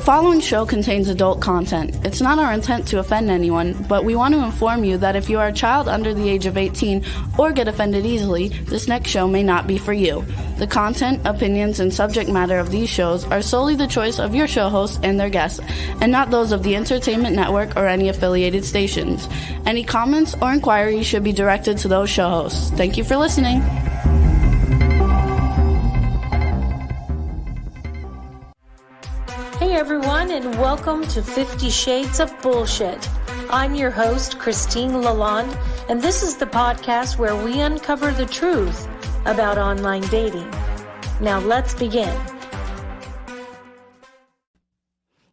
following show contains adult content. It's not our intent to offend anyone, but we want to inform you that if you are a child under the age of 18 or get offended easily, this next show may not be for you. The content, opinions, and subject matter of these shows are solely the choice of your show hosts and their guests, and not those of the Entertainment Network or any affiliated stations. Any comments or inquiries should be directed to those show hosts. Thank you for listening. Hey everyone, and welcome to 50 Shades of Bullshit. I'm your host, Christine Lalonde, and this is the podcast where we uncover the truth about online dating. Now let's begin.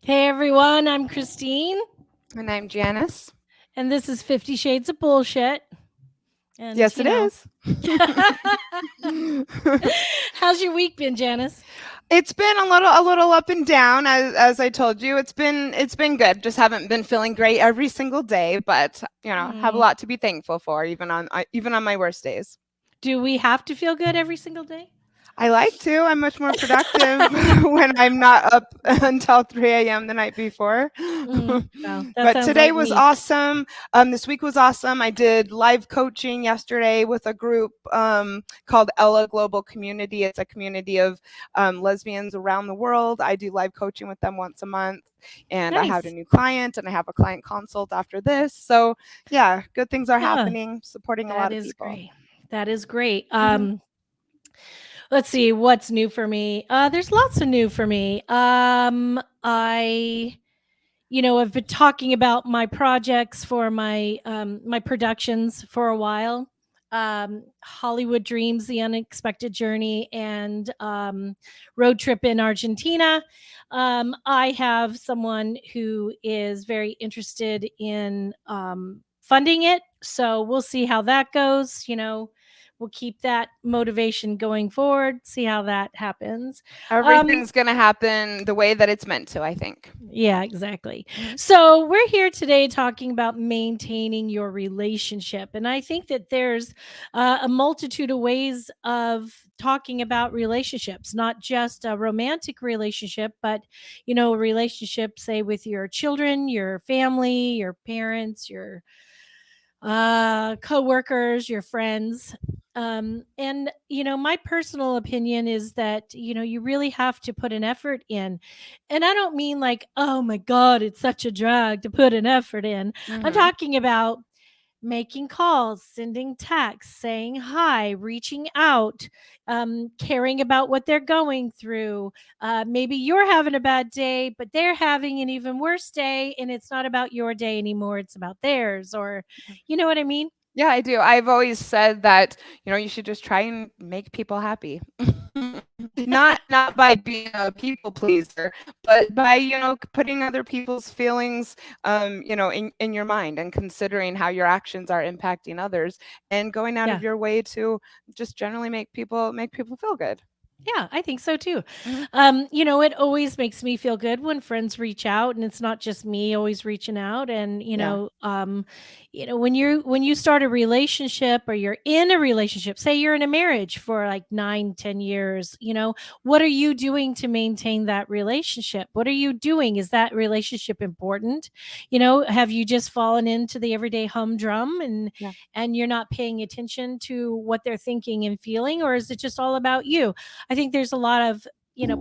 Hey everyone, I'm Christine. And I'm Janice. And this is 50 Shades of Bullshit. And, yes, it is. How's your week been, Janice? It's been a little up and down, as I told you. It's been good. Just haven't been feeling great every single day, but have a lot to be thankful for, even on my worst days. Do we have to feel good every single day? I like to. I'm much more productive when I'm not up until 3 a.m. the night before. No, but today was awesome. This week was awesome. I did live coaching yesterday with a group called Ella Global Community. It's a community of lesbians around the world. I do live coaching with them once a month. And nice. I have a new client, and I have a client consult after this. So, yeah, good things are happening, supporting a lot of people. Great. That is great. Let's see what's new for me. There's lots of new for me. I've been talking about my projects for my my productions for a while. Hollywood Dreams, The Unexpected Journey, and Road Trip in Argentina. I have someone who is very interested in funding it. So we'll see how that goes. We'll keep that motivation going forward, see how that happens. Everything's going to happen the way that it's meant to, I think. Yeah, exactly. So we're here today talking about maintaining your relationship. And I think that there's a multitude of ways of talking about relationships, not just a romantic relationship, but, a relationship, say, with your children, your family, your parents, your co-workers, your friends. My personal opinion is that, you really have to put an effort in. And I don't mean like, oh my God, it's such a drag to put an effort in. I'm talking about making calls, sending texts, saying hi, reaching out, caring about what they're going through. Maybe you're having a bad day, but they're having an even worse day, and it's not about your day anymore. It's about theirs, or you know what I mean? Yeah, I do. I've always said that, you should just try and make people happy. not by being a people pleaser, but by, putting other people's feelings, in your mind, and considering how your actions are impacting others, and going out of your way to just generally make people feel good. Yeah, I think so too. It always makes me feel good when friends reach out, and it's not just me always reaching out. And when you start a relationship, or you're in a relationship, say you're in a marriage for like 9-10 years, what are you doing to maintain that relationship? What are you doing? Is that relationship important? Have you just fallen into the everyday humdrum and you're not paying attention to what they're thinking and feeling, or is it just all about you? I think there's a lot of,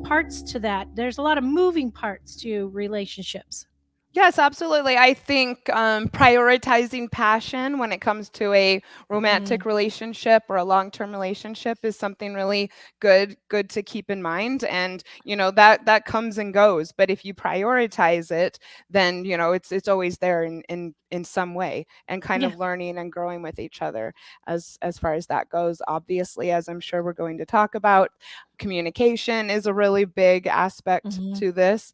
parts to that. There's a lot of moving parts to relationships. Yes, absolutely. I think prioritizing passion when it comes to a romantic relationship or a long-term relationship is something really good to keep in mind. And, that comes and goes. But if you prioritize it, then, it's always there in some way, and kind of learning and growing with each other as far as that goes. Obviously, as I'm sure we're going to talk about, communication is a really big aspect to this.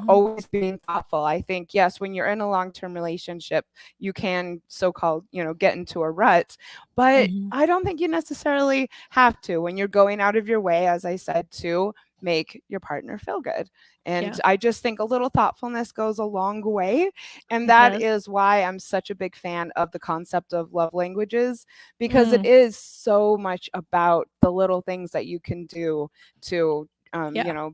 Always being thoughtful. I think, yes, when you're in a long-term relationship, you can so-called, get into a rut, but I don't think you necessarily have to when you're going out of your way, as I said, to make your partner feel good. And I just think a little thoughtfulness goes a long way. And that is why I'm such a big fan of the concept of love languages, because it is so much about the little things that you can do to,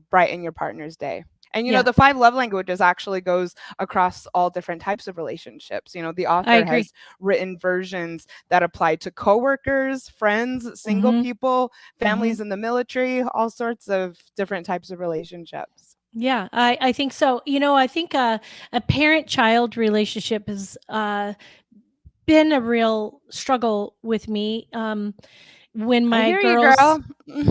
brighten your partner's day. And Yeah, the 5 love languages actually goes across all different types of relationships. The I author agree. has written versions that apply to coworkers, friends, single Mm-hmm. people, Mm-hmm. families in the military, all sorts of different types of relationships. Yeah, I think so. I think a parent-child relationship has been a real struggle with me. When I my hear you, girls girl.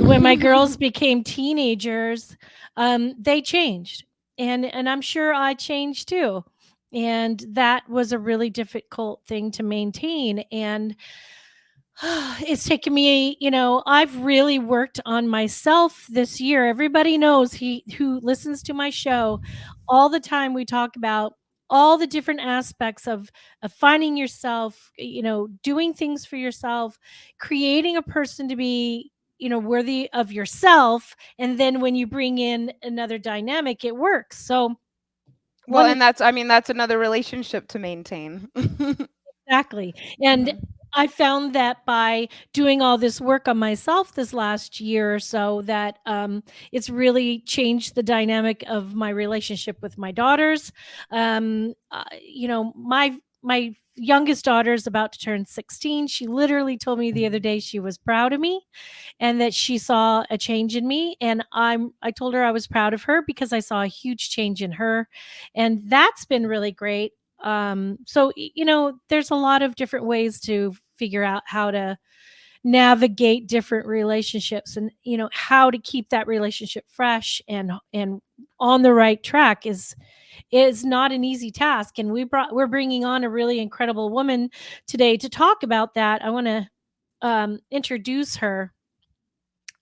when my girls became teenagers, they changed, and I'm sure I changed too, and that was a really difficult thing to maintain. And it's taken me, I've really worked on myself this year. Everybody knows he who listens to my show all the time. We talk about all the different aspects of finding yourself, doing things for yourself, creating a person to be, worthy of yourself. And then when you bring in another dynamic, it works. So Well, one and that's another relationship to maintain. Exactly. And Mhm. I found that by doing all this work on myself this last year or so, that it's really changed the dynamic of my relationship with my daughters. My youngest daughter is about to turn 16. She literally told me the other day she was proud of me and that she saw a change in me, and I told her I was proud of her because I saw a huge change in her, and that's been really great. So there's a lot of different ways to figure out how to navigate different relationships, and how to keep that relationship fresh and on the right track is not an easy task. And we're bringing on a really incredible woman today to talk about that. I want to introduce her.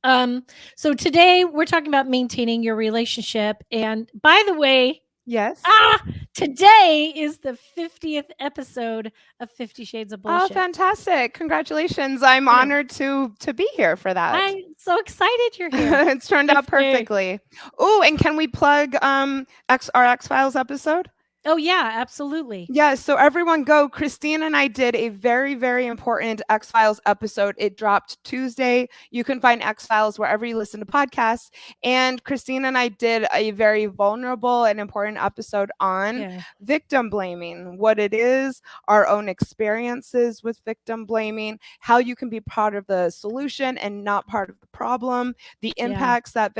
um so today we're talking about maintaining your relationship, and by the way, Yes. Ah, today is the 50th episode of 50 Shades of Oh, Bullshit. fantastic. Congratulations. I'm I know. honored to be here for that. I'm so excited you're here. It's turned out 50. perfectly. Oh, and can we plug our X Files episode? Oh, yeah, absolutely. Yes, so everyone go. Christine and I did a very, very important X Files episode. It dropped Tuesday. You can find X Files wherever you listen to podcasts. And Christine and I did a very vulnerable and important episode on Yeah. victim blaming, what it is, our own experiences with victim blaming, how you can be part of the solution and not part of the problem, the Yeah. impacts that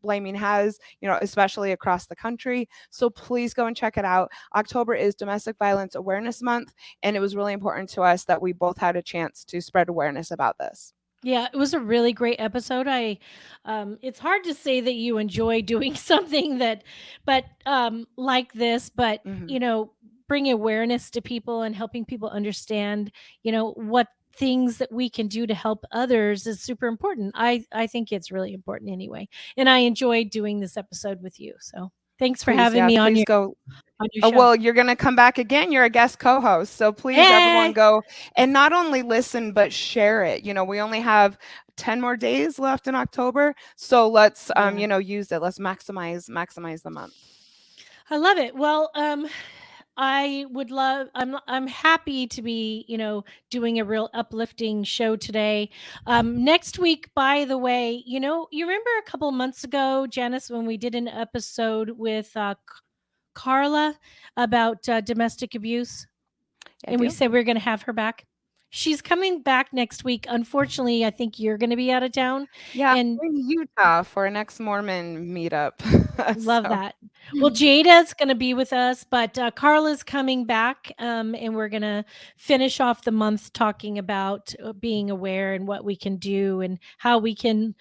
blaming has, especially across the country. So please go and check it out. October is Domestic Violence Awareness Month, and it was really important to us that we both had a chance to spread awareness about this. Yeah, it was a really great episode. It's hard to say that you enjoy doing something like this, but Mhm. bring awareness to people and helping people understand, what things that we can do to help others is super important. I think it's really important anyway, and I enjoyed doing this episode with you. So thanks for Please, having yeah, me please go. on your Oh, show. well, you're going to come back again. You're a guest co-host. So please, everyone, Yay! go and not only listen, but share it. We only have 10 more days left in October. So let's, Yeah. use it. Let's maximize the month. I love it. Well, I'm happy to be, doing a real uplifting show today. Next week, by the way, you remember a couple months ago, Janice, when we did an episode with Carla about domestic abuse, Yeah, I and we do. said we are going to have her back. She's coming back next week. Unfortunately, I think you're going to be out of town, Yeah, and I'm in Utah for an ex-Mormon meetup. love So that. Well, Jada's going to be with us, but Carla's coming back, and we're going to finish off the month talking about being aware and what we can do and how we can,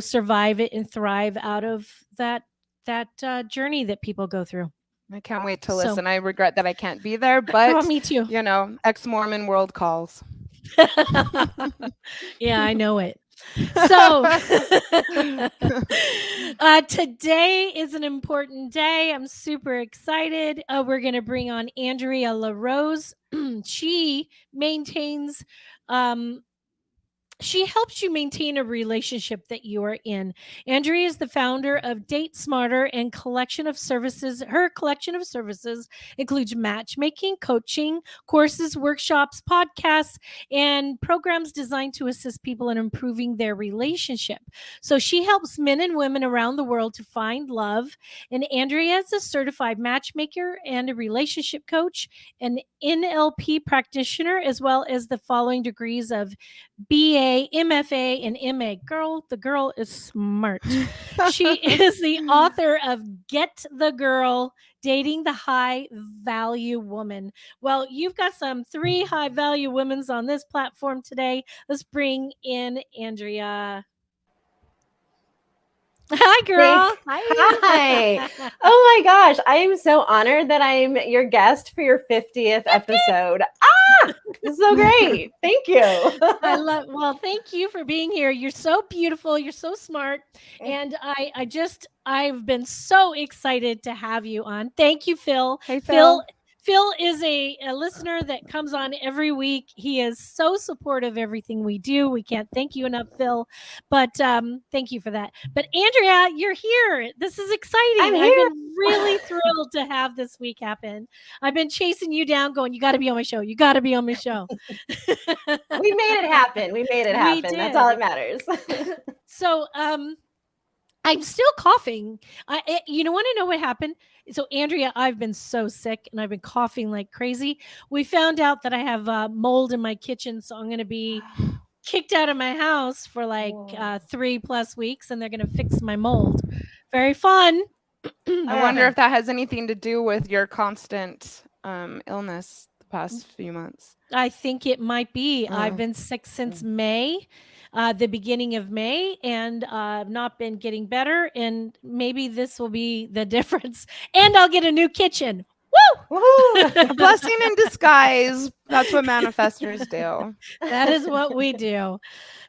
survive it and thrive out of that journey that people go through. I can't wait to So, listen. I regret that I can't be there, oh, but me too. ex-Mormon world calls. Yeah, I know it. So, today is an important day. I'm super excited. We're going to bring on Andrea LaRose. She maintains, um, She helps you maintain a relationship that you are in. Andrea is the founder of Date Smarter and collection of services. Her collection of services includes matchmaking, coaching, courses, workshops, podcasts, and programs designed to assist people in improving their relationship. So she helps men and women around the world to find love. And Andrea is a certified matchmaker and a relationship coach, an NLP practitioner, as well as the following degrees of BA, MFA, and MA. Girl, the girl is smart. She is the author of Get the Girl, Dating the High Value Woman. Well, you've got some 3 high value women on this platform today. Let's bring in Andrea. Hi, girl. Hi. Oh my gosh. I am so honored that I'm your guest for your 50th episode. This is so great. Thank you. Well, thank you for being here. You're so beautiful. You're so smart. And I've been so excited to have you on. Thank you, Phil. Hey, Phil. Phil is a listener that comes on every week. He is so supportive of everything we do. We can't thank you enough, Phil. But thank you for that. But Andrea, you're here. This is exciting. I'm here. I've been really thrilled to have this week happen. I've been chasing you down, going, you got to be on my show. You got to be on my show. We made it happen. We made it happen. That's all that matters. So I'm still coughing. You want to know what happened? So Andrea, I've been so sick and I've been coughing like crazy. We found out that I have mold in my kitchen, so I'm going to be kicked out of my house for like 3+ weeks, and they're going to fix my mold. Very fun. I wonder if that has anything to do with your constant illness the past few months. I think it might be. I've been sick since May. The beginning of May, and I've not been getting better, and maybe this will be the difference. And I'll get a new kitchen. Woo! A blessing in disguise. That's what manifestors do. That is what we do.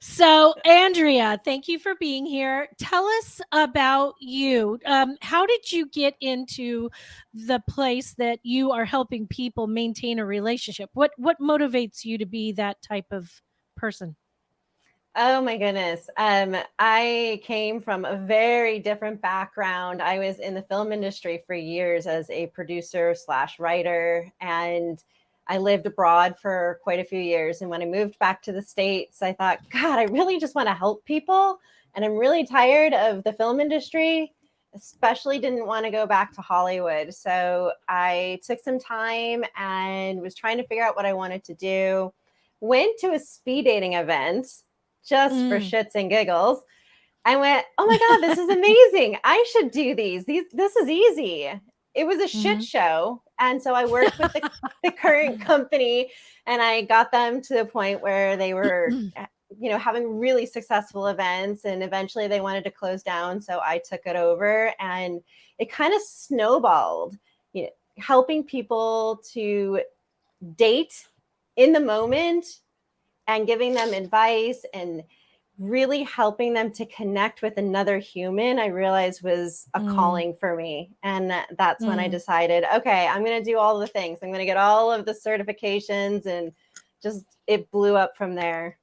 So, Andrea, thank you for being here. Tell us about you. How did you get into the place that you are helping people maintain a relationship? What motivates you to be that type of person? Oh my goodness. I came from a very different background. I was in the film industry for years as a producer / writer, and I lived abroad for quite a few years. And when I moved back to the States, I thought, God, I really just want to help people. And I'm really tired of the film industry, especially didn't want to go back to Hollywood. So I took some time and was trying to figure out what I wanted to do. Went to a speed dating event just for shits and giggles. I went, oh my God, this is amazing. I should do these. This is easy. It was a shit show. And so I worked with the current company, and I got them to the point where they were, having really successful events, and eventually they wanted to close down. So I took it over, and it kind of snowballed, helping people to date in the moment and giving them advice and really helping them to connect with another human, I realized was a calling for me. And that's when I decided, okay, I'm going to do all the things. I'm going to get all of the certifications, and just it blew up from there.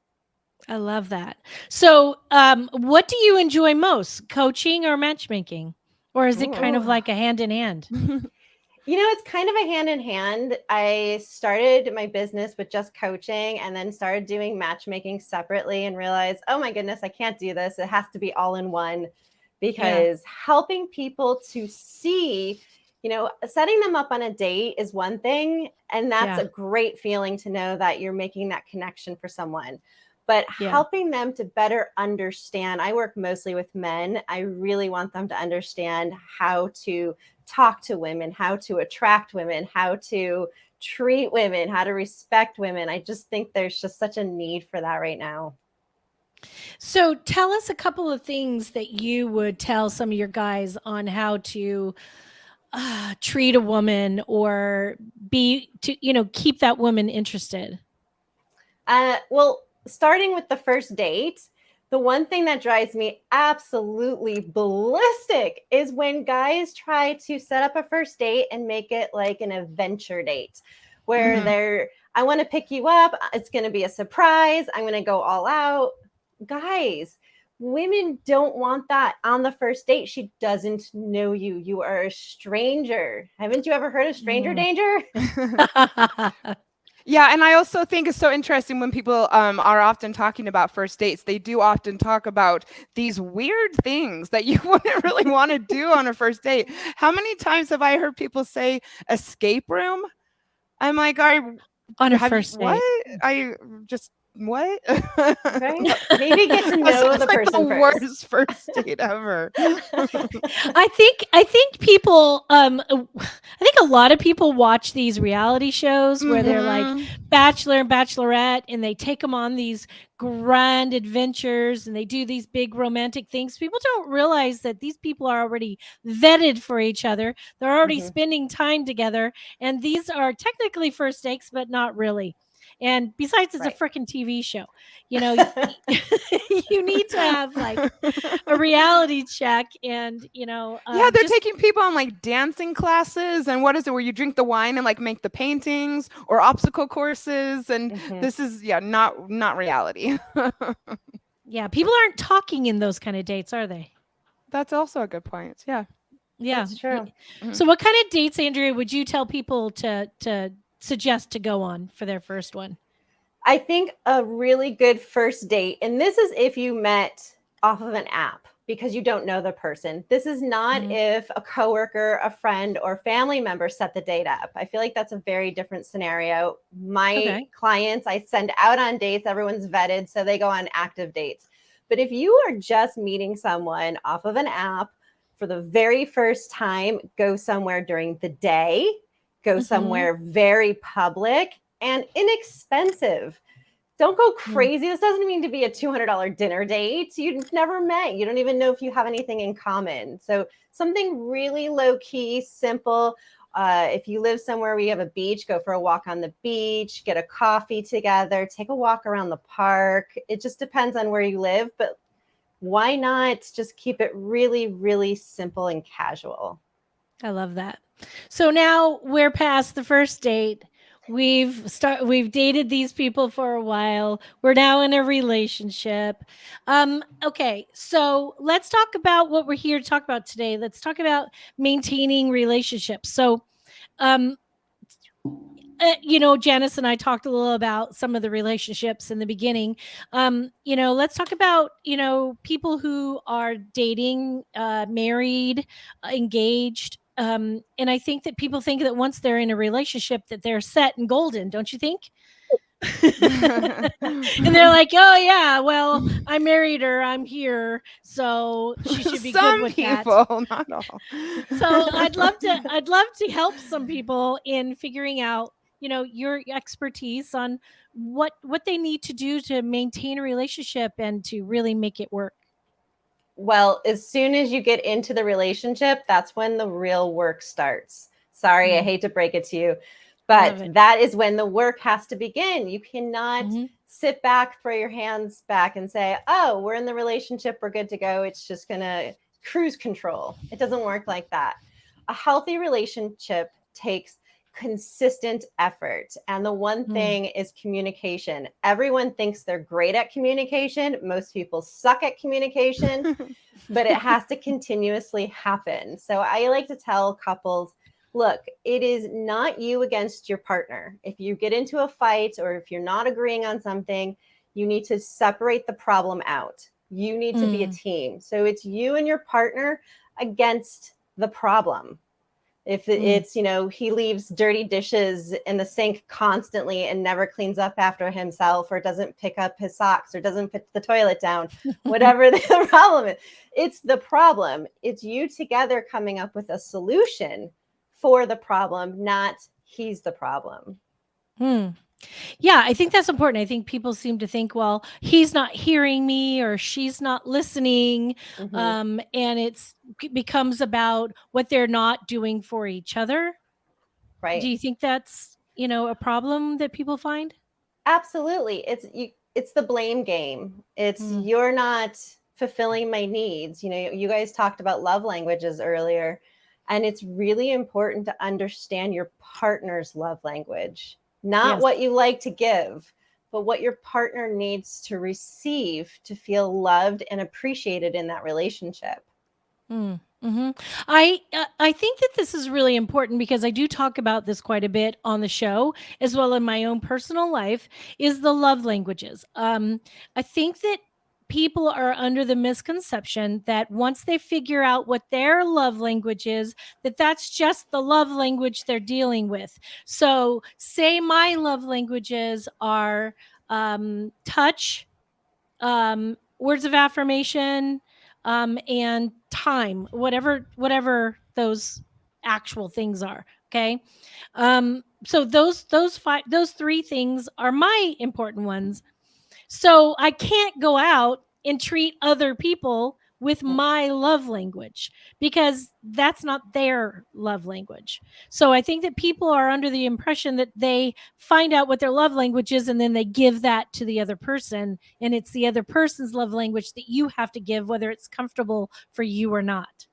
I love that. So what do you enjoy most, coaching or matchmaking? Or is it kind of like a hand in hand? It's kind of a hand in hand. I started my business with just coaching, and then started doing matchmaking separately, and realized, oh my goodness, I can't do this. It has to be all in one, because helping people to see, setting them up on a date is one thing. And that's a great feeling to know that you're making that connection for someone. But helping them to better understand, I work mostly with men. I really want them to understand how to talk to women, how to attract women, how to treat women, how to respect women. I just think there's just such a need for that right now. So tell us a couple of things that you would tell some of your guys on how to treat a woman, or keep that woman interested. Well, starting with the first date, the one thing that drives me absolutely ballistic is when guys try to set up a first date and make it like an adventure date, where I want to pick you up. It's going to be a surprise. I'm going to go all out. Guys, women don't want that on the first date. She doesn't know you. You are a stranger. Haven't you ever heard of stranger danger? Yeah, and I also think it's so interesting when people are often talking about first dates. They do often talk about these weird things that you wouldn't really want to do on a first date. How many times have I heard people say escape room? I'm like, on a first what? date. I just what? Right? Maybe get to That know sounds the like person the first. worst first date ever. I think people I think a lot of people watch these reality shows where they're like bachelor and bachelorette, and they take them on these grand adventures and they do these big romantic things. People don't realize that these people are already vetted for each other. They're already spending time together, and these are technically first dates, but not really. And besides, it's a freaking TV show. You know, you need to have like a reality check, and Yeah, they're taking people on like dancing classes, and what is it where you drink the wine and like make the paintings, or obstacle courses, and this is not reality. Yeah, people aren't talking in those kind of dates, are they? That's also a good point. Yeah. That's true. So what kind of dates, Andrea, would you tell people to suggest to go on for their first one? I think a really good first date, and this is if you met off of an app because you don't know the person. This is not if a coworker, a friend, or family member set the date up. I feel like that's a very different scenario. My clients, I send out on dates, everyone's vetted, so they go on active dates. But if you are just meeting someone off of an app for the very first time, go somewhere during the day, go somewhere very public and inexpensive. Don't go crazy. This doesn't mean to be a $200 dinner date. You've never met. You don't even know if you have anything in common. So something really low key, simple. If you live somewhere where you have a beach, go for a walk on the beach, get a coffee together, take a walk around the park. It just depends on where you live, but why not just keep it really, really simple and casual? I love that. So now we're past the first date. We've dated these people for a while. We're now in a relationship. Okay, so let's talk about what we're here to talk about today. Let's talk about maintaining relationships. So, Janice and I talked a little about some of the relationships in the beginning. Let's talk about, people who are dating, married, engaged. And I think that people think that once they're in a relationship that they're set and golden, don't you think? And they're like, oh yeah, well, I married her, I'm here, so she should be good with people, that. Not all. So I'd love to help some people in figuring out, your expertise on what they need to do to maintain a relationship and to really make it work. Well, as soon as you get into the relationship, that's when the real work starts. Sorry, I hate to break it to you, but that is when the work has to begin. You cannot sit back, throw your hands back and say, oh, we're in the relationship, we're good to go. It's just going to cruise control. It doesn't work like that. A healthy relationship takes consistent effort. And the one thing is communication. Everyone thinks they're great at communication. Most people suck at communication, but it has to continuously happen. So I like to tell couples, look, it is not you against your partner. If you get into a fight or if you're not agreeing on something, you need to separate the problem out. You need to be a team. So it's you and your partner against the problem. If it's, he leaves dirty dishes in the sink constantly and never cleans up after himself, or doesn't pick up his socks, or doesn't put the toilet down, whatever the problem is, it's the problem. It's you together coming up with a solution for the problem, not he's the problem. Yeah, I think that's important. I think people seem to think, well, he's not hearing me or she's not listening. And it becomes about what they're not doing for each other. Right. Do you think that's, a problem that people find? Absolutely. It's the blame game. It's you're not fulfilling my needs. You guys talked about love languages earlier, and it's really important to understand your partner's love language. not what you like to give, but what your partner needs to receive to feel loved and appreciated in that relationship. Mm-hmm. I think that this is really important because I do talk about this quite a bit on the show, as well in my own personal life, is the love languages. I think that people are under the misconception that once they figure out what their love language is, that that's just the love language they're dealing with. So say my love languages are touch, words of affirmation, and time, whatever those actual things are. Okay. So those three things are my important ones. So I can't go out and treat other people with my love language because that's not their love language. So I think that people are under the impression that they find out what their love language is and then they give that to the other person. And it's the other person's love language that you have to give, whether it's comfortable for you or not.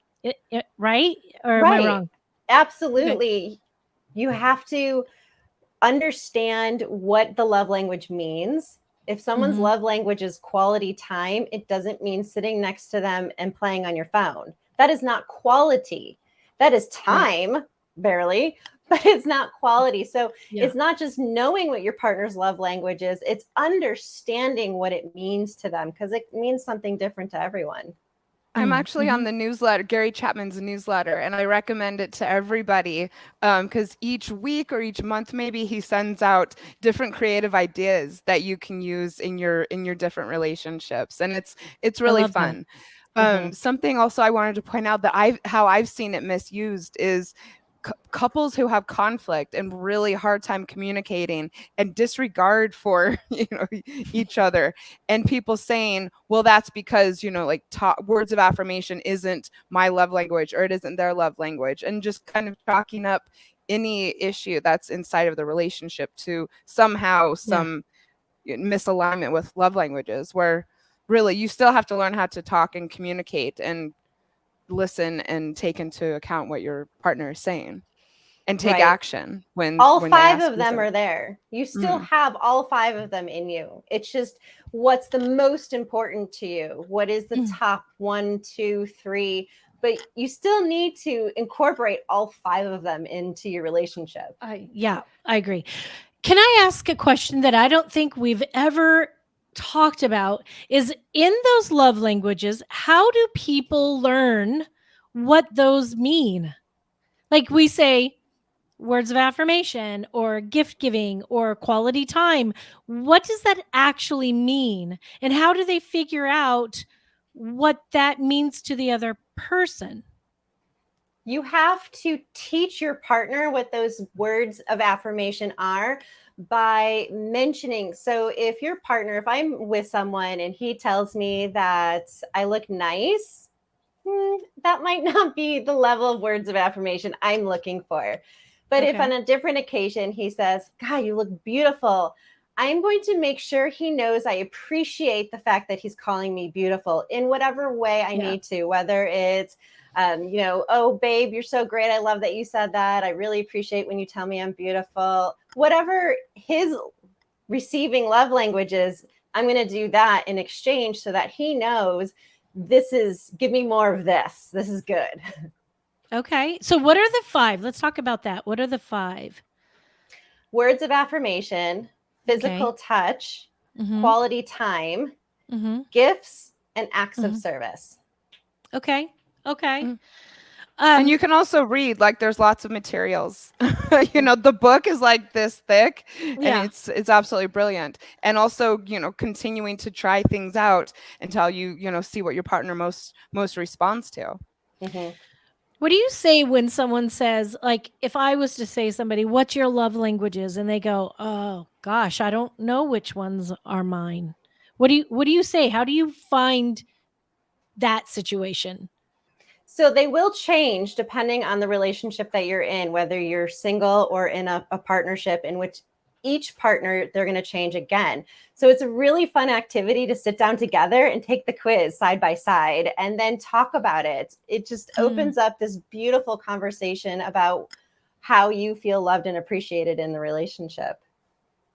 Right? Or am I wrong? Absolutely. Okay. You have to understand what the love language means. If someone's love language is quality time, it doesn't mean sitting next to them and playing on your phone. That is not quality. That is time, barely, but it's not quality. So it's not just knowing what your partner's love language is, it's understanding what it means to them, because it means something different to everyone. I'm actually on the newsletter, Gary Chapman's newsletter, and I recommend it to everybody because each week or each month, maybe he sends out different creative ideas that you can use in your different relationships, and it's really fun. Something also I wanted to point out that how I've seen it misused is couples who have conflict and really hard time communicating and disregard for each other, and people saying, well, that's because like words of affirmation isn't my love language or it isn't their love language, and just kind of chalking up any issue that's inside of the relationship to somehow some misalignment with love languages, where really you still have to learn how to talk and communicate and listen and take into account what your partner is saying and take action when all when five of them are there. You still have all five of them in you. It's just what's the most important to you. What is the top 1, 2, 3? But you still need to incorporate all five of them into your relationship. I agree. Can I ask a question that I don't think we've ever talked about? Is in those love languages, how do people learn what those mean? Like we say words of affirmation or gift giving or quality time. What does that actually mean? And how do they figure out what that means to the other person? You have to teach your partner what those words of affirmation are by mentioning. So if I'm with someone and he tells me that I look nice, that might not be the level of words of affirmation I'm looking for. But if on a different occasion he says, God, you look beautiful, I'm going to make sure he knows I appreciate the fact that he's calling me beautiful in whatever way I need to, whether it's oh, babe, you're so great. I love that you said that. I really appreciate when you tell me I'm beautiful. Whatever his receiving love language is, I'm going to do that in exchange so that he knows give me more of this. This is good. Okay. So what are the 5? Let's talk about that. What are the 5? Words of affirmation, physical touch, quality time, gifts, and acts of service. Okay. And you can also read, like, there's lots of materials. The book is like this thick, and it's absolutely brilliant. And also, continuing to try things out until you see what your partner most responds to. What do you say when someone says, like, if I was to say somebody, what's your love languages? And they go, oh gosh, I don't know which ones are mine. What do you say? How do you find that situation? So they will change depending on the relationship that you're in, whether you're single or in a partnership, in which each partner, they're going to change again. So it's a really fun activity to sit down together and take the quiz side by side and then talk about it. It just opens up this beautiful conversation about how you feel loved and appreciated in the relationship.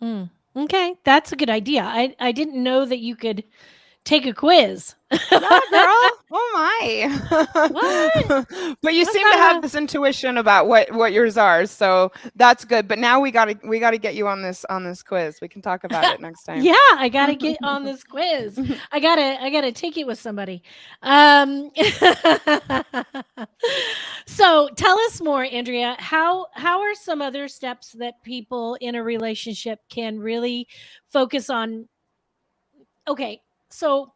Okay, that's a good idea. I didn't know that you could take a quiz. Yeah, girl. Oh my. What? But you That's seem to not have how. this intuition about what yours are, so that's good. But now we gotta get you on this quiz. We can talk about it next time. Yeah, I gotta get on this quiz. I gotta take it with somebody. Um, so tell us more, Andrea. How are some other steps that people in a relationship can really focus on? Okay, so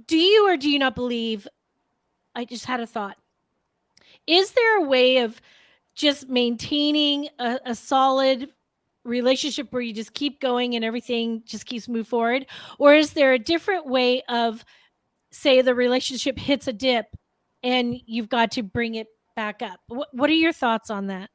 do you or do you not believe? I just had a thought. Is there a way of just maintaining a solid relationship where you just keep going and everything just keeps move forward, or is there a different way of, say, the relationship hits a dip and you've got to bring it back up? What are your thoughts on that?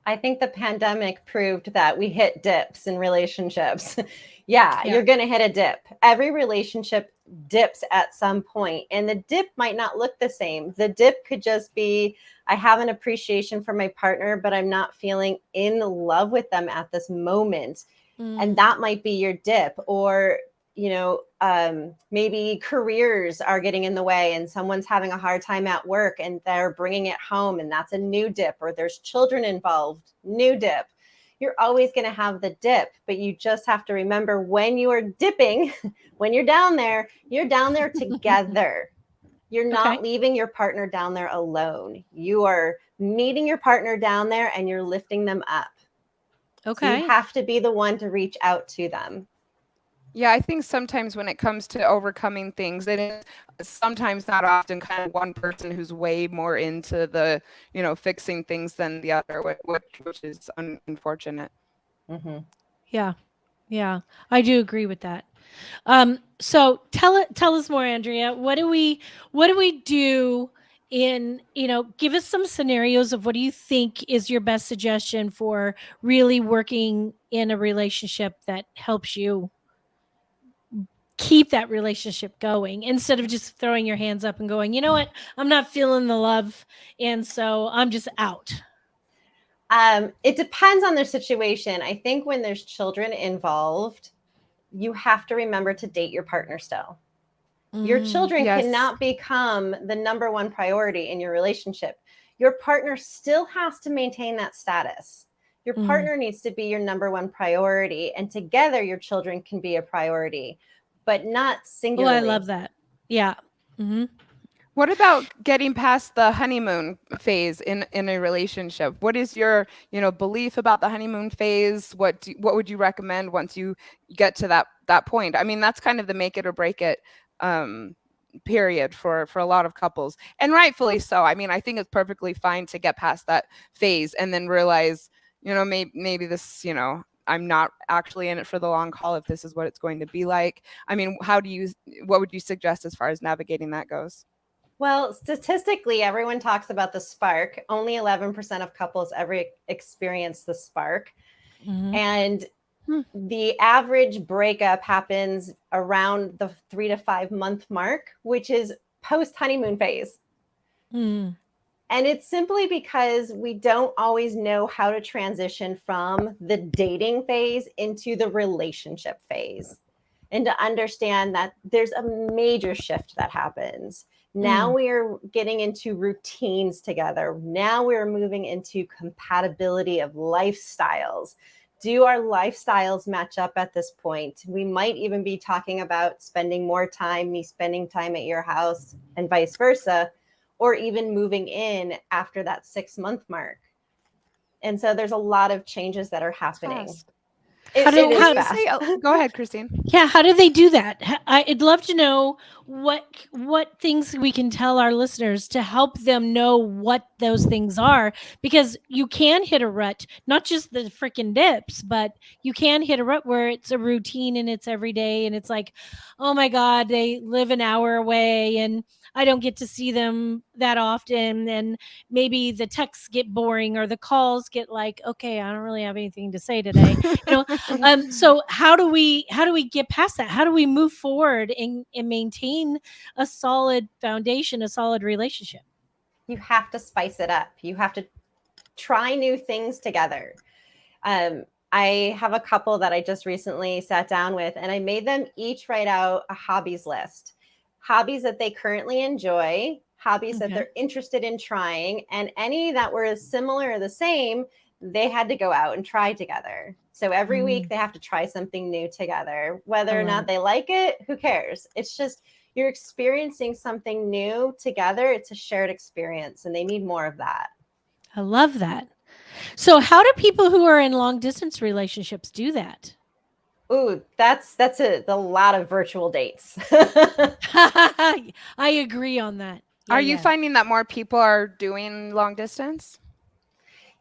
I think the pandemic proved that we hit dips in relationships. Yeah, you're going to hit a dip. Every relationship dips at some point, and the dip might not look the same. The dip could just be, I have an appreciation for my partner, but I'm not feeling in love with them at this moment. And that might be your dip. Or, maybe careers are getting in the way and someone's having a hard time at work and they're bringing it home, and that's a new dip. Or there's children involved, new dip. You're always going to have the dip, but you just have to remember when you are dipping, when you're down there together. You're not leaving your partner down there alone. You are meeting your partner down there and you're lifting them up. Okay. So you have to be the one to reach out to them. Yeah, I think sometimes when it comes to overcoming things, it is sometimes, not often, kind of one person who's way more into the, fixing things than the other, which is unfortunate. Mm-hmm. Yeah, I do agree with that. So tell us more, Andrea. What do we do in, give us some scenarios of what do you think is your best suggestion for really working in a relationship that helps you keep that relationship going, instead of just throwing your hands up and going, you know what, I'm not feeling the love, and so I'm just out. It depends on their situation. I think when there's children involved, you have to remember to date your partner still. Your children cannot become the number one priority in your relationship. Your partner still has to maintain that status. Your partner needs to be your number one priority, and together your children can be a priority, but not singularly. Oh, I love that. Yeah. Mm-hmm. What about getting past the honeymoon phase in a relationship? What is your, belief about the honeymoon phase? What would you recommend once you get to that point? I mean, that's kind of the make it or break it period for a lot of couples, and rightfully so. I mean, I think it's perfectly fine to get past that phase and then realize, maybe this, I'm not actually in it for the long haul if this is what it's going to be like. I mean, what would you suggest as far as navigating that goes? Well, statistically, everyone talks about the spark. Only 11% of couples ever experience the spark. Mm-hmm. And the average breakup happens around the 3 to 5 month mark, which is post honeymoon phase. And it's simply because we don't always know how to transition from the dating phase into the relationship phase, and to understand that there's a major shift that happens. Now we are getting into routines together. Now we're moving into compatibility of lifestyles. Do our lifestyles match up at this point? We might even be talking about spending more time, me spending time at your house and vice versa, or even moving in after that 6 month mark. And so there's a lot of changes that are happening. Go ahead, Christine. Yeah, how do they do that? I'd love to know what things we can tell our listeners to help them know what those things are, because you can hit a rut, not just the freaking dips, but you can hit a rut where it's a routine and it's every day, and it's like, oh my God, they live an hour away and I don't get to see them that often, and maybe the texts get boring or the calls get like, okay, I don't really have anything to say today. So how do we get past that? How do we move forward and maintain a solid foundation, a solid relationship? You have to spice it up. You have to try new things together. I have a couple that I just recently sat down with, and I made them each write out a hobbies list. Hobbies that they currently enjoy, hobbies that they're interested in trying, and any that were similar or the same, they had to go out and try together. So every week they have to try something new together. Whether or not they like it, who cares? It's just you're experiencing something new together. It's a shared experience, and they need more of that. I love that. So how do people who are in long distance relationships do that? Ooh, that's a lot of virtual dates. I agree on that. Are you finding that more people are doing long distance?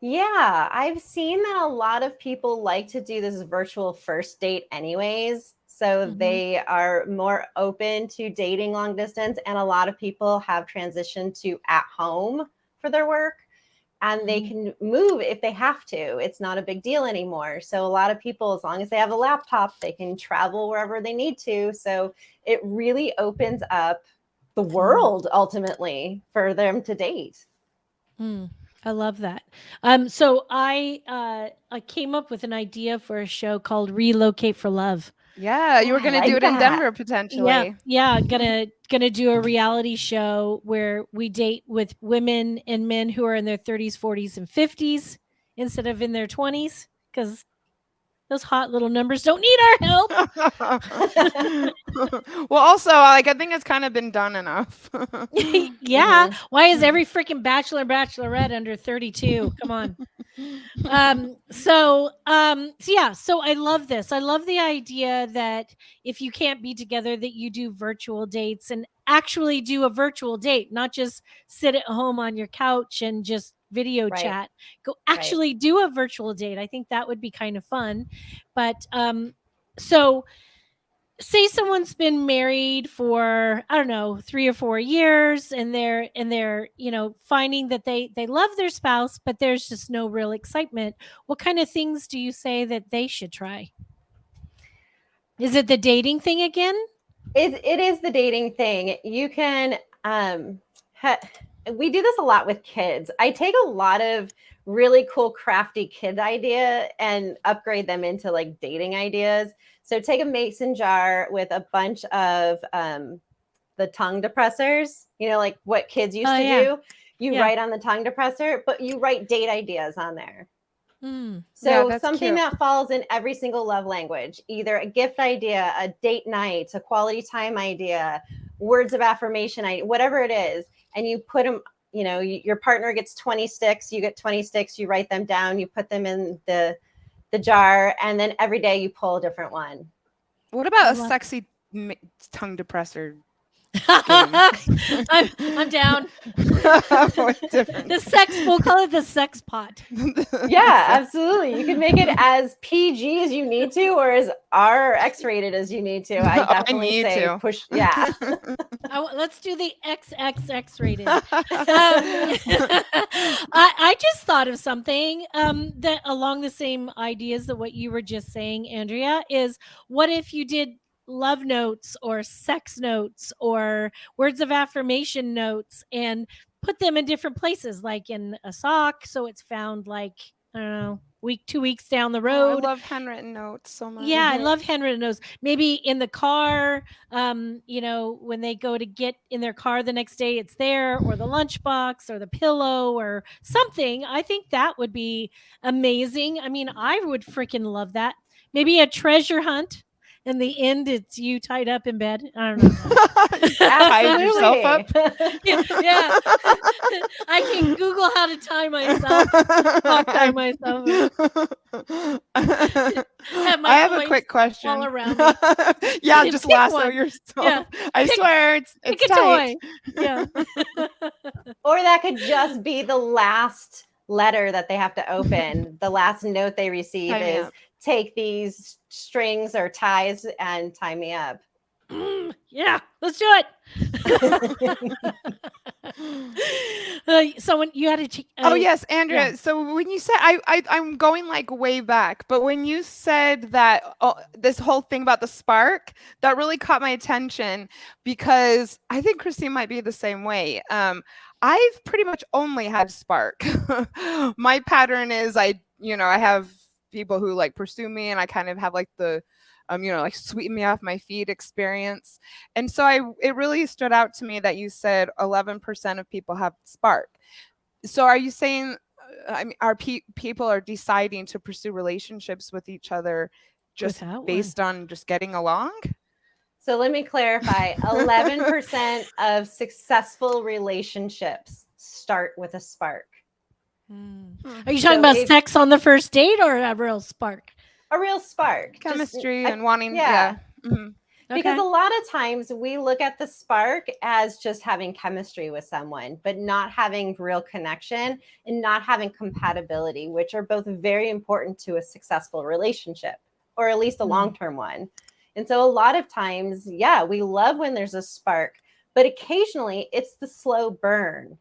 Yeah, I've seen that a lot of people like to do this virtual first date anyways. So they are more open to dating long distance. And a lot of people have transitioned to at home for their work. And they can move if they have to. It's not a big deal anymore. So a lot of people, as long as they have a laptop, they can travel wherever they need to. So it really opens up the world ultimately for them to date. I love that. So I came up with an idea for a show called Relocate for Love. Yeah, you were going to do it in Denver potentially. Yeah, gonna do a reality show where we date with women and men who are in their 30s, 40s, and 50s instead of in their 20s, because those hot little numbers don't need our help. Well, also, like, I think it's kind of been done enough. Yeah. Why is every freaking bachelor and bachelorette under 32? Come on. So I love this. I love the idea that if you can't be together, that you do virtual dates and actually do a virtual date, not just sit at home on your couch and just video chat. Go actually do a virtual date. I think that would be kind of fun. But so say someone's been married for, I don't know, 3 or 4 years, and they're finding that they love their spouse, but there's just no real excitement. What kind of things do you say that they should try? Is it the dating thing again? It is the dating thing. You can we do this a lot with kids. I take a lot of really cool crafty kid idea and upgrade them into like dating ideas. So take a mason jar with a bunch of the tongue depressors, like what kids used to do. You write on the tongue depressor, but you write date ideas on there. So something cute. That falls in every single love language, either a gift idea, a date night, a quality time idea, words of affirmation, whatever it is. And you put them, your partner gets 20 sticks, you get 20 sticks, you write them down, you put them in the jar, and then every day you pull a different one. What about a sexy tongue depressor? I'm down. We'll call it the sex pot. Yeah, absolutely. You can make it as PG as you need to, or as R X-rated as you need to. I definitely say push. Yeah. Let's do the XXX rated. I just thought of something that along the same ideas that what you were just saying, Andrea, is what if you did love notes or sex notes or words of affirmation notes and put them in different places, like in a sock, so it's found like, I don't know, 2 weeks down the road. I love handwritten notes so much. Yeah, I love handwritten notes. Maybe in the car, when they go to get in their car the next day, it's there, or the lunchbox or the pillow or something. I think that would be amazing. I mean, I would freaking love that. Maybe a treasure hunt. In the end, it's you tied up in bed. I don't know. Tied yourself up? Yeah. I can Google how to tie myself. I'll tie myself up. I have a quick question. All around me. Yeah, just lasso yourself. Yeah. I swear it's tight. Yeah. Or that could just be the last letter that they have to open. The last note they receive is take these strings or ties and tie me up. Yeah, let's do it. So when you had to oh yes, Andrea. Yeah. So when you said I'm going like way back, but when you said that this whole thing about the spark, that really caught my attention, because I think Christine might be the same way. I've pretty much only had spark. My pattern is I have people who like pursue me, and I kind of have like the like sweeten me off my feet experience. And so it really stood out to me that you said 11% of people have spark. So are you saying, I mean, people are deciding to pursue relationships with each other just Without based on just getting along? So let me clarify. 11% of successful relationships start with a spark. Are you talking about sex on the first date or a real spark? A real spark. Chemistry and wanting, yeah. Mm-hmm. Because a lot of times we look at the spark as just having chemistry with someone, but not having real connection and not having compatibility, which are both very important to a successful relationship, or at least a long-term one. And so a lot of times, yeah, we love when there's a spark, but occasionally it's the slow burn.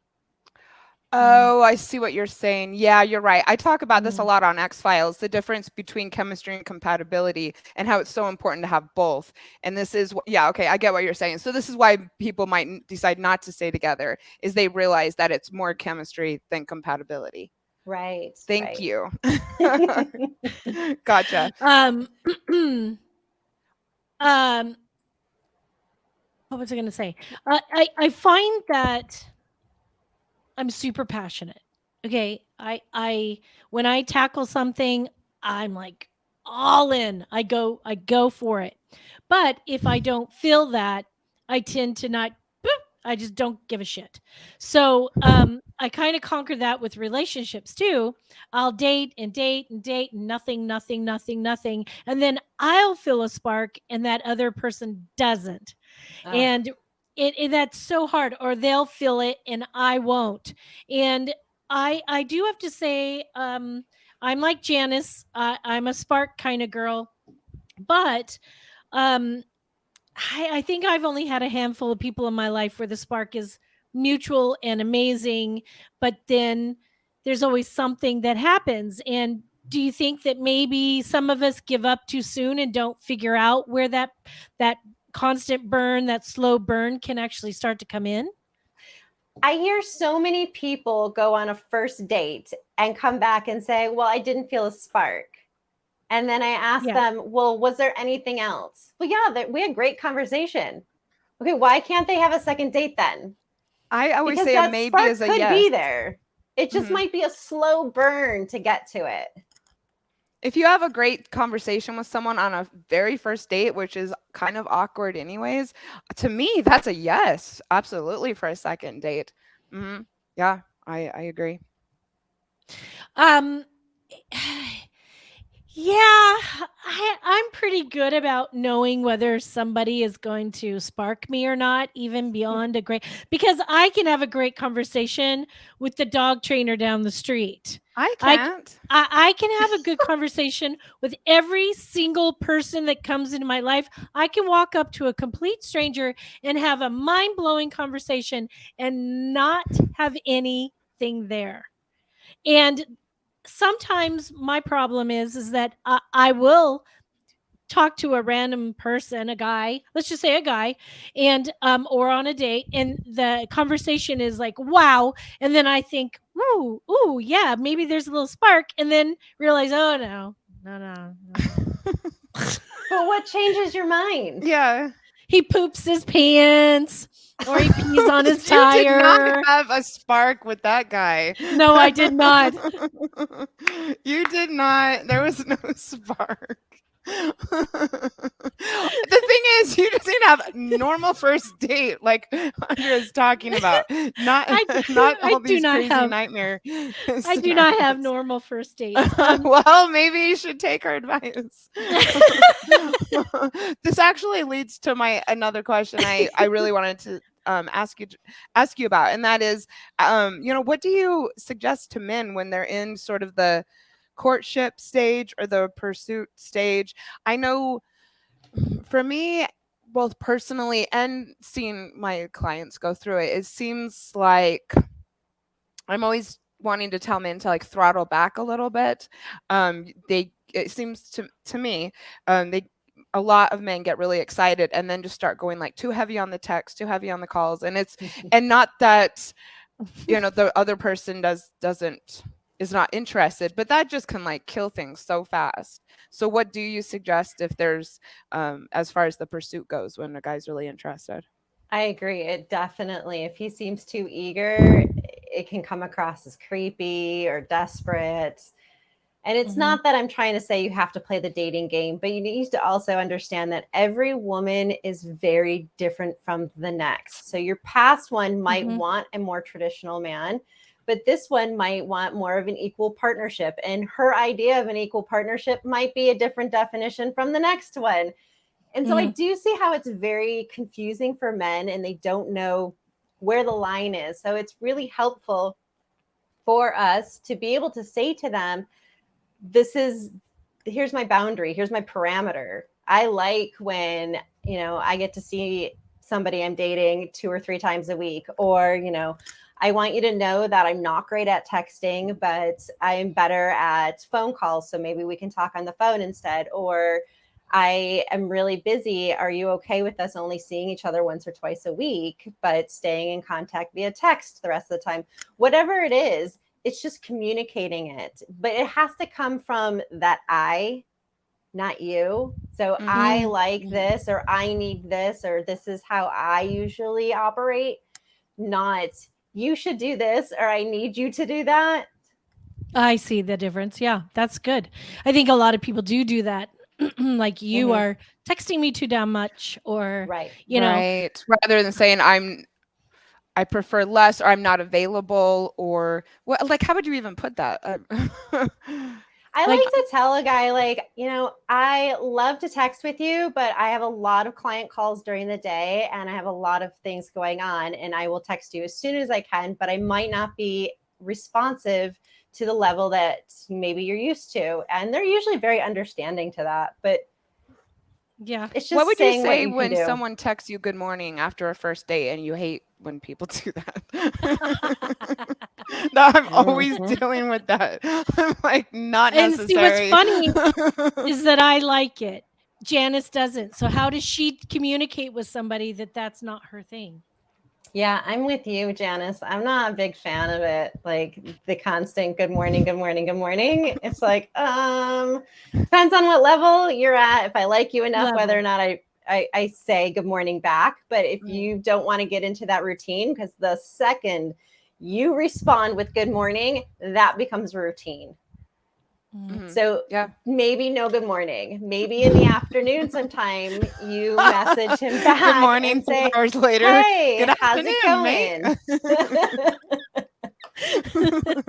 Oh, I see what you're saying. Yeah, you're right. I talk about this a lot on X-Files, the difference between chemistry and compatibility and how it's so important to have both. And this is, okay, I get what you're saying. So this is why people might decide not to stay together, is they realize that it's more chemistry than compatibility. Right. Thank you. Gotcha. What was I going to say? I find that I'm super passionate. Okay. I when I tackle something, I'm like all in. I go for it. But if I don't feel that, I tend to not, I just don't give a shit. So I kind of conquer that with relationships too. I'll date and date and date and nothing. And then I'll feel a spark and that other person doesn't. And that's so hard, or they'll feel it and I won't. And I do have to say, I'm like Janice. I'm a spark kind of girl, but I think I've only had a handful of people in my life where the spark is mutual and amazing, but then there's always something that happens. And do you think that maybe some of us give up too soon and don't figure out where that constant burn, that slow burn can actually start to come in? I hear so many people go on a first date and come back and say, well, I didn't feel a spark. And then I ask them, well, was there anything else? Well, yeah, we had great conversation. Okay, why can't they have a second date then? I always because say that a maybe spark is a could yes. be there. It just might be a slow burn to get to it. If you have a great conversation with someone on a very first date, which is kind of awkward anyways, to me, that's a yes, absolutely, for a second date. Yeah, I agree. Yeah, I'm pretty good about knowing whether somebody is going to spark me or not, even beyond because I can have a great conversation with the dog trainer down the street. I can't. I can have a good conversation with every single person that comes into my life. I can walk up to a complete stranger and have a mind-blowing conversation and not have anything there. And sometimes my problem is that I will talk to a random person, a guy, let's just say a guy, and or on a date, and the conversation is like, wow. And then I think, ooh, yeah, maybe there's a little spark, and then realize, oh no. But what changes your mind? Yeah. He poops his pants, or he pees on his tire. You did not have a spark with that guy. No, I did not. You did not. There was no spark. The thing is, you just didn't have a normal first date like Andrea's talking about. Not all these crazy nightmare scenarios. I do not have normal first dates. Well, maybe you should take our advice. This actually leads to another question I really wanted to ask you about, and that is, what do you suggest to men when they're in sort of the courtship stage or the pursuit stage? I know for me, both personally and seeing my clients go through it, it seems like I'm always wanting to tell men to like throttle back a little bit. It seems to me, a lot of men get really excited and then just start going like too heavy on the text, too heavy on the calls, and not that the other person doesn't is not interested, but that just can like kill things so fast. So what do you suggest if there's, as far as the pursuit goes, when a guy's really interested? I agree. It definitely, if he seems too eager, it can come across as creepy or desperate. And it's not that I'm trying to say you have to play the dating game, but you need to also understand that every woman is very different from the next. So your past one might want a more traditional man, but this one might want more of an equal partnership. And her idea of an equal partnership might be a different definition from the next one. And so I do see how it's very confusing for men and they don't know where the line is. So it's really helpful for us to be able to say to them, here's my boundary, here's my parameter. I like when, I get to see somebody I'm dating 2 or 3 times a week, or, I want you to know that I'm not great at texting, but I'm better at phone calls. So maybe we can talk on the phone instead, or I am really busy. Are you okay with us only seeing each other once or twice a week, but staying in contact via text the rest of the time? Whatever it is, it's just communicating it. But it has to come from that I, not you. So I like this, or I need this, or this is how I usually operate, not you should do this, or I need you to do that. I see the difference. Yeah, that's good. I think a lot of people do that. Like you are texting me too damn much, or Right. Rather than saying I prefer less, or I'm not available, or what? Like, how would you even put that? I like to tell a guy, like, I love to text with you, but I have a lot of client calls during the day and I have a lot of things going on, and I will text you as soon as I can, but I might not be responsive to the level that maybe you're used to. And they're usually very understanding to that. But yeah, it's just what would you say you when someone texts you good morning after a first date and you hate when people do that? No, I'm always dealing with that. I'm like, not necessary. And see, what's funny is that I like it. Janice doesn't. So how does she communicate with somebody that that's not her thing? Yeah, I'm with you, Janice. I'm not a big fan of it. Like the constant good morning, good morning, good morning. It's like, depends on what level you're at. If I like you enough, whether or not I say good morning back. But if you don't want to get into that routine, because the second you respond with good morning, that becomes routine. So maybe no good morning. Maybe in the afternoon sometime you message him back. Good morning, and say, 4 hours later. Hey, good how's afternoon, it going?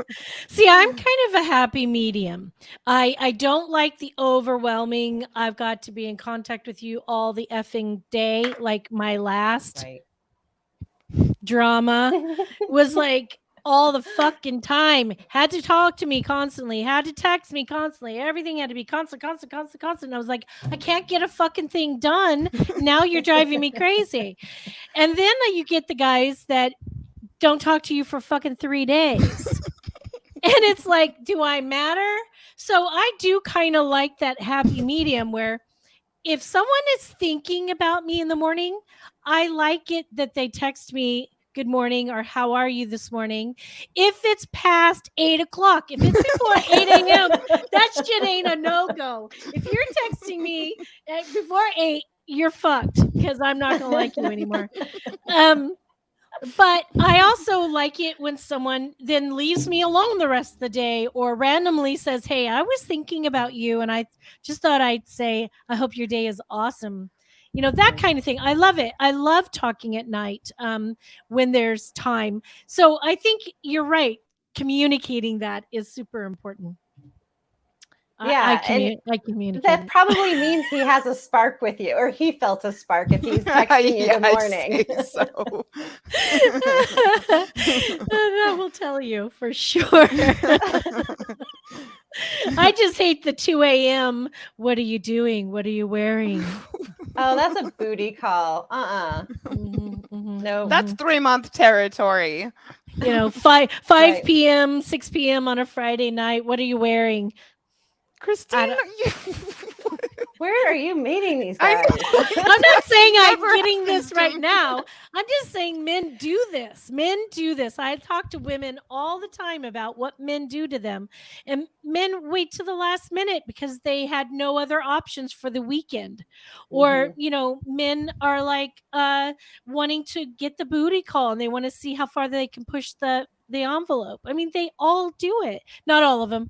See, I'm kind of a happy medium. I don't like the overwhelming, I've got to be in contact with you all the effing day. Like my last drama was like all the fucking time. Had to talk to me constantly, had to text me constantly. Everything had to be constant. And I was like, I can't get a fucking thing done. Now you're driving me crazy. And then you get the guys that don't talk to you for fucking 3 days. And it's like, do I matter? So I do kind of like that happy medium where if someone is thinking about me in the morning, I like it that they text me good morning or how are you this morning. If it's past 8 o'clock, if it's before 8 a.m., that shit ain't a no-go. If you're texting me before 8, you're fucked because I'm not going to like you anymore. But I also like it when someone then leaves me alone the rest of the day or randomly says, hey, I was thinking about you and I just thought I'd say, I hope your day is awesome. That kind of thing. I love it. I love talking at night when there's time. So I think you're right. Communicating that is super important. Yeah, I communicate. That probably means he has a spark with you, or he felt a spark if he's texting you good morning. So. That will tell you for sure. I just hate the 2 a.m. What are you doing? What are you wearing? Oh, that's a booty call. No, that's 3-month territory. 5 p.m., 6 p.m. on a Friday night. What are you wearing? Christine, Where are you meeting these I guys? I'm not saying I'm Never getting this happens to right me. now. I'm just saying men do this. Men do this. I talk to women all the time about what men do to them. And men wait to the last minute because they had no other options for the weekend. Or, men are like wanting to get the booty call and they want to see how far they can push the envelope. I mean, they all do it. Not all of them.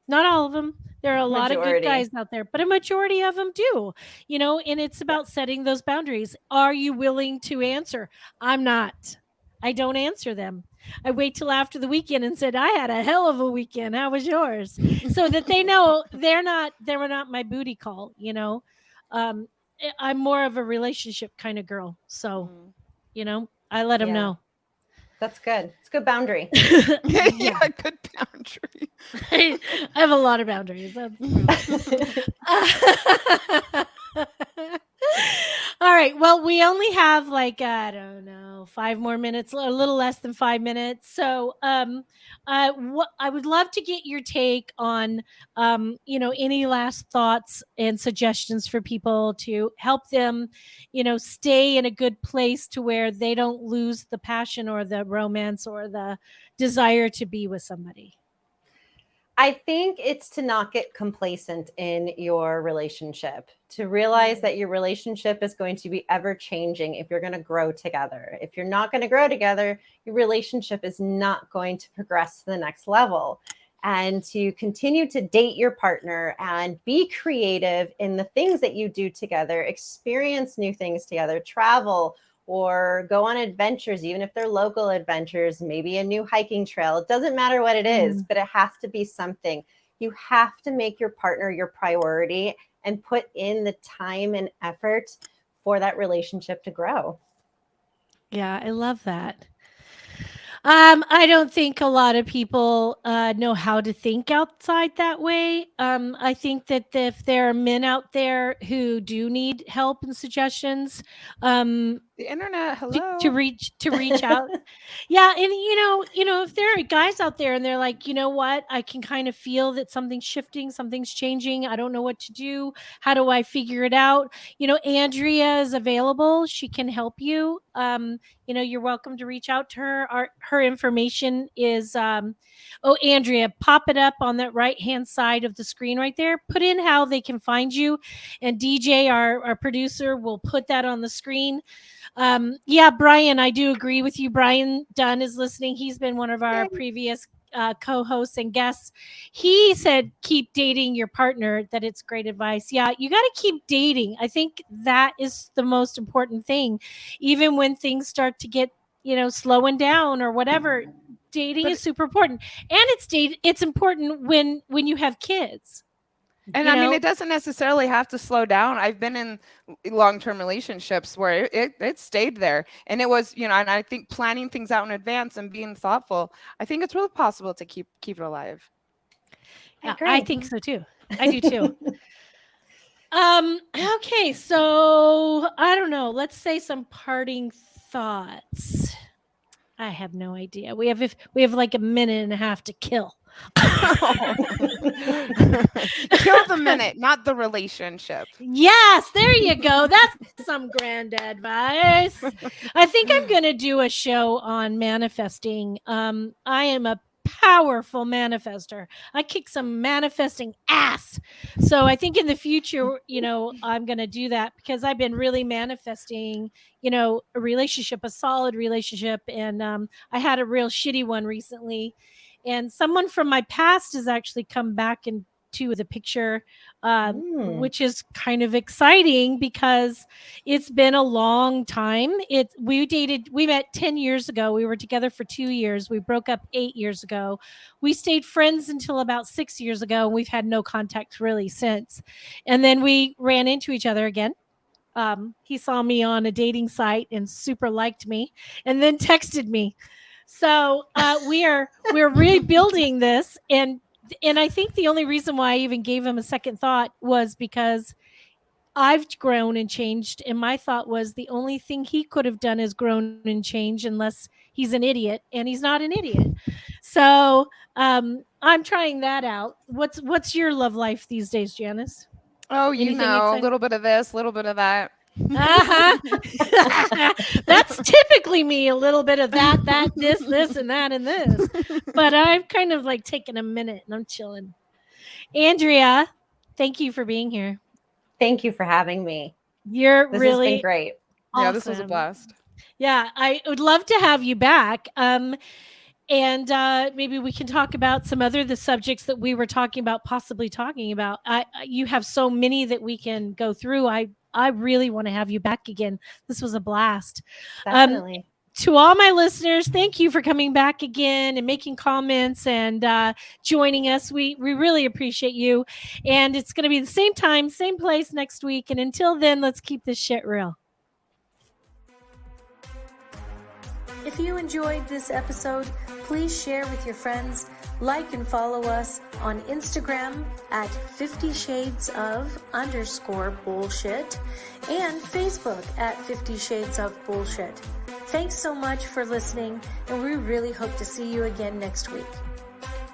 Not all of them. There are a lot of good guys Majority. out there, but a majority of them do, and it's about setting those boundaries. Are you willing to answer? I'm not. I don't answer them. I wait till after the weekend and said, I had a hell of a weekend. How was yours? So that they know they were not my booty call, Um, I'm more of a relationship kind of girl. So, I let them Yeah. know. That's good. It's a good boundary. Yeah, good boundary. I have a lot of boundaries. All right. Well, we only have like, I don't know, 5 more minutes, a little less than 5 minutes. So, what I would love to get your take on, any last thoughts and suggestions for people to help them, stay in a good place to where they don't lose the passion or the romance or the desire to be with somebody. I think it's to not get complacent in your relationship, to realize that your relationship is going to be ever changing if you're going to grow together. If you're not going to grow together, your relationship is not going to progress to the next level. And to continue to date your partner and be creative in the things that you do together, experience new things together, travel, or go on adventures, even if they're local adventures, maybe a new hiking trail. It doesn't matter what it is, but it has to be something. You have to make your partner your priority and put in the time and effort for that relationship to grow. Yeah, I love that. I don't think a lot of people know how to think outside that way. I think that if there are men out there who do need help and suggestions, The internet, to hello. reach out. Yeah, and if there are guys out there and they're like, you know what, I can kind of feel that something's shifting, something's changing. I don't know what to do. How do I figure it out? Andrea is available. She can help you. You're welcome to reach out to her. Her information is Andrea, pop it up on that right hand side of the screen right there. Put in how they can find you, and DJ, our producer, will put that on the screen. Yeah, Brian, I do agree with you. Brian Dunn is listening. He's been one of our previous co-hosts and guests. He said, keep dating your partner, that it's great advice. Yeah, you got to keep dating. I think that is the most important thing. Even when things start to get, slowing down or whatever, dating is super important. And it's important when you have kids. And I mean, it doesn't necessarily have to slow down. I've been in long-term relationships where it stayed there. And it was, and I think planning things out in advance and being thoughtful, I think it's really possible to keep it alive. Yeah, I think so too. I do too. Okay, so I don't know. Let's say some parting thoughts. I have no idea. We have like a minute and a half to kill. Kill the minute, not the relationship. Yes, there you go. That's some grand advice. I think I'm going to do a show on manifesting. I am a powerful manifester. I kick some manifesting ass. So I think in the future, I'm going to do that because I've been really manifesting, a relationship, a solid relationship. And I had a real shitty one recently. And someone from my past has actually come back into the picture, which is kind of exciting because it's been a long time. We met 10 years ago. We were together for 2 years. We broke up 8 years ago. We stayed friends until about 6 years ago. And we've had no contact really since. And then we ran into each other again. He saw me on a dating site and super liked me and then texted me. So we're rebuilding this, and I think the only reason why I even gave him a second thought was because I've grown and changed, and my thought was the only thing he could have done is grown and changed, unless he's an idiot, and he's not an idiot. So I'm trying that out. What's your love life these days, Janice? Oh, you Anything know, a exciting? little bit of this, a little bit of that. Uh-huh. That's typically me, a little bit of that, this, and that, and this. But I've kind of like taken a minute and I'm chilling. Andrea, thank you for being here. Thank you for having me. You're This really has been great. awesome. Yeah, this was a blast. Yeah, I would love to have you back. And maybe we can talk about some other the subjects that we were possibly talking about. You have so many that we can go through. I really want to have you back again. This was a blast. Definitely. To all my listeners, thank you for coming back again and making comments and joining us. We really appreciate you. And it's going to be the same time, same place next week. And until then, let's keep this shit real. If you enjoyed this episode, please share with your friends, like and follow us on Instagram at 50 Shades of _bullshit and Facebook at 50 Shades of Bullshit. Thanks so much for listening, and we really hope to see you again next week.